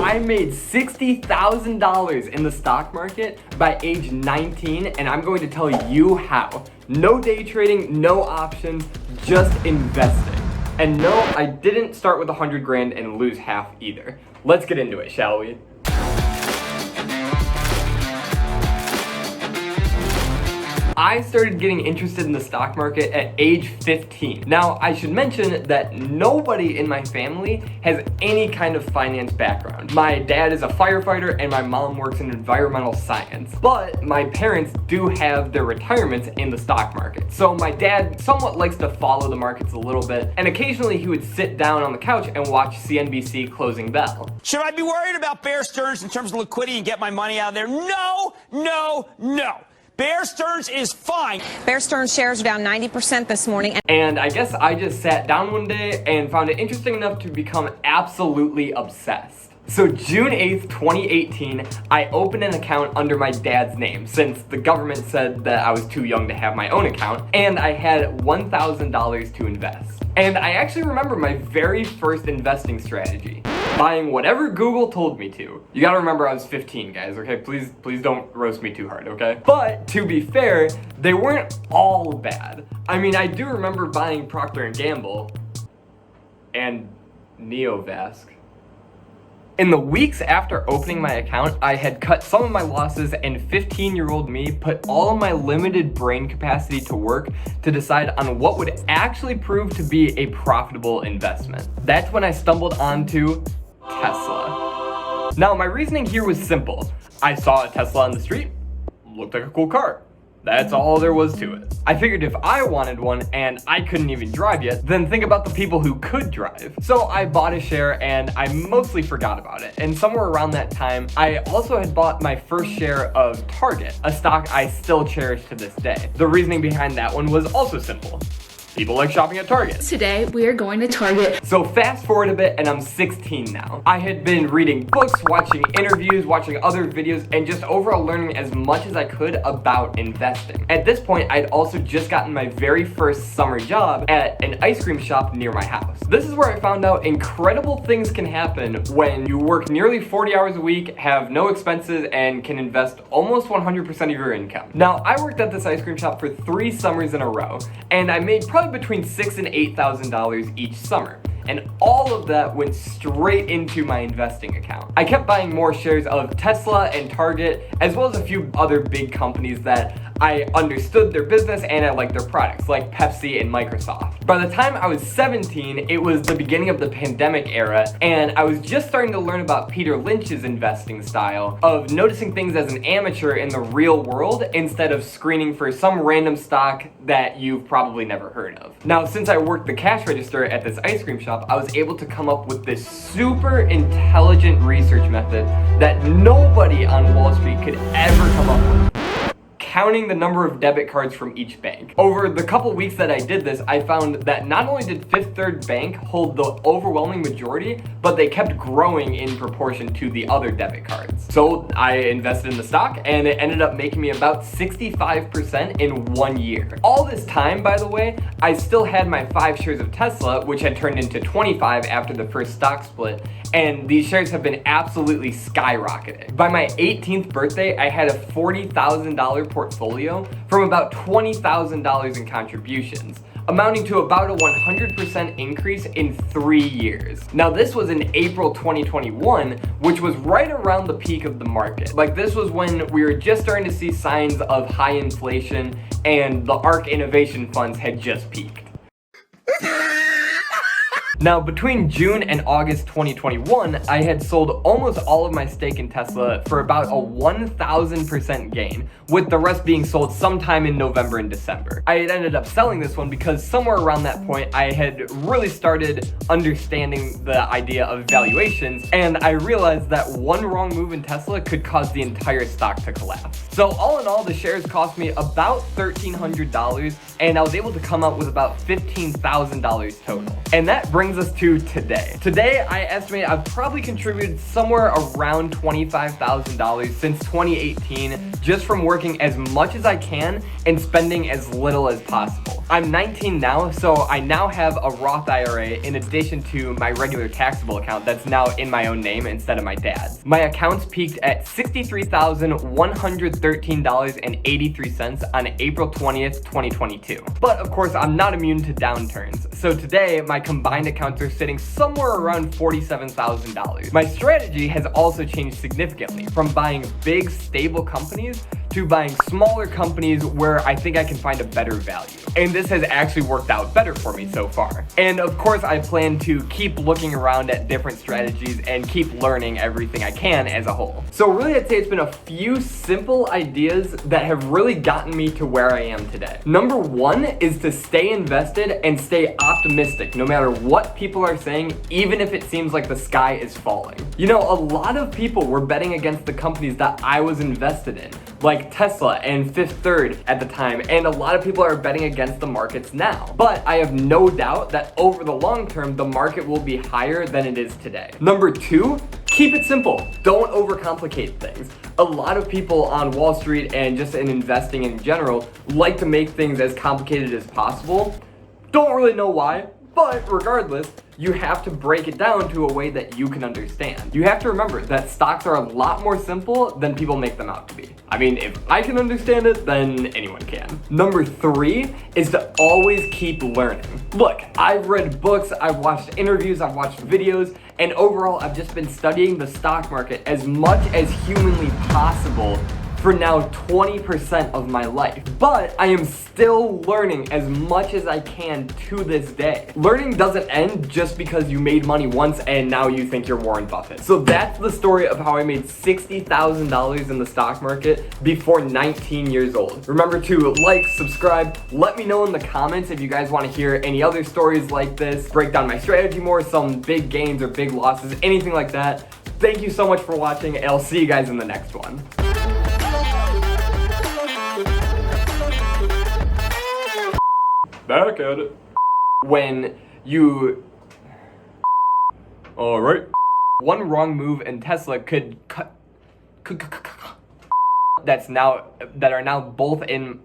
I made $60,000 in the stock market by age 19, and I'm going to tell you how. No day trading, no options, just investing. And no, I didn't start with 100 grand and lose half either. Let's get into it, shall we? I started getting interested in the stock market at age 15. Now, I should mention that nobody in my family has any kind of finance background. My dad is a firefighter and my mom works in environmental science. But my parents do have their retirements in the stock market. So my dad somewhat likes to follow the markets a little bit, and occasionally he would sit down on the couch and watch CNBC Closing Bell. Should I be worried about Bear Stearns in terms of liquidity and get my money out of there? No, no, no. Bear Stearns is fine. Bear Stearns shares are down 90% this morning. And I guess I just sat down one day and found it interesting enough to become absolutely obsessed. So June 8th, 2018, I opened an account under my dad's name since the government said that I was too young to have my own account, and I had $1,000 to invest. And I actually remember my very first investing strategy, buying whatever Google told me to. You gotta remember I was 15, guys, okay? Please don't roast me too hard, okay? But to be fair, they weren't all bad. I mean, I do remember buying Procter & Gamble and Neovasc. In the weeks after opening my account, I had cut some of my losses, and 15-year-old me put all of my limited brain capacity to work to decide on what would actually prove to be a profitable investment. That's when I stumbled onto Tesla. Now, my reasoning here was simple. I saw a Tesla on the street, looked like a cool car. That's all there was to it. I figured if I wanted one and I couldn't even drive yet, then think about the people who could drive. So I bought a share and I mostly forgot about it. And somewhere around that time, I also had bought my first share of Target, a stock I still cherish to this day. The reasoning behind that one was also simple. People like shopping at Target. Today, we are going to Target. So fast forward a bit and I'm 16 now. I had been reading books, watching interviews, watching other videos, and just overall learning as much as I could about investing. At this point, I'd also just gotten my very first summer job at an ice cream shop near my house. This is where I found out incredible things can happen when you work nearly 40 hours a week, have no expenses, and can invest almost 100% of your income. Now, I worked at this ice cream shop for 3 summers in a row, and I made probably between $6,000 and $8,000 each summer. And all of that went straight into my investing account. I kept buying more shares of Tesla and Target, as well as a few other big companies that I understood their business and I liked their products, like Pepsi and Microsoft. By the time I was 17, it was the beginning of the pandemic era, and I was just starting to learn about Peter Lynch's investing style of noticing things as an amateur in the real world instead of screening for some random stock that you've probably never heard of. Now, since I worked the cash register at this ice cream shop, I was able to come up with this super intelligent research method that nobody on Wall Street could ever come up with. Counting the number of debit cards from each bank. Over the couple weeks that I did this, I found that not only did Fifth Third Bank hold the overwhelming majority, but they kept growing in proportion to the other debit cards. So I invested in the stock and it ended up making me about 65% in 1 year. All this time, by the way, I still had my 5 shares of Tesla, which had turned into 25 after the first stock split, and these shares have been absolutely skyrocketing. By my 18th birthday, I had a $40,000 portfolio from about $20,000 in contributions, amounting to about a 100% increase in 3 years. Now, this was in April 2021, which was right around the peak of the market. Like, this was when we were just starting to see signs of high inflation and the ARK innovation funds had just peaked. Now, between June and August 2021, I had sold almost all of my stake in Tesla for about a 1,000% gain, with the rest being sold sometime in November and December. I had ended up selling this one because somewhere around that point, I had really started understanding the idea of valuations, and I realized that one wrong move in Tesla could cause the entire stock to collapse. So all in all, the shares cost me about $1,300, and I was able to come out with about $15,000 total. And that brings brings us to today. Today, I estimate I've probably contributed somewhere around $25,000 since 2018 just from working as much as I can and spending as little as possible. I'm 19 now, so I now have a Roth IRA in addition to my regular taxable account that's now in my own name instead of my dad's. My accounts peaked at $63,113.83 on April 20th, 2022. But of course, I'm not immune to downturns. So today, my combined accounts are sitting somewhere around $47,000. My strategy has also changed significantly from buying big, stable companies to buying smaller companies where I think I can find a better value. And this has actually worked out better for me so far. And of course, I plan to keep looking around at different strategies and keep learning everything I can as a whole. So really, I'd say it's been a few simple ideas that have really gotten me to where I am today. Number one is to stay invested and stay optimistic no matter what people are saying, even if it seems like the sky is falling. You know, a lot of people were betting against the companies that I was invested in, like Tesla and Fifth Third at the time, and a lot of people are betting against the markets now. But I have no doubt that over the long term, the market will be higher than it is today. Number two, keep it simple. Don't overcomplicate things. A lot of people on Wall Street and just in investing in general like to make things as complicated as possible. Don't really know why, but regardless, you have to break it down to a way that you can understand. You have to remember that stocks are a lot more simple than people make them out to be. I mean, if I can understand it, then anyone can. Number three is to always keep learning. Look, I've read books, I've watched interviews, I've watched videos, and overall, I've just been studying the stock market as much as humanly possible for now 20% of my life. But I am still learning as much as I can to this day. Learning doesn't end just because you made money once and now you think you're Warren Buffett. So that's the story of how I made $60,000 in the stock market before 19 years old. Remember to like, subscribe, let me know in the comments if you guys want to hear any other stories like this, break down my strategy more, some big gains or big losses, anything like that. Thank you so much for watching, and I'll see you guys in the next one. Back at it. When you... Alright. One wrong move in Tesla could cut... that are now both in...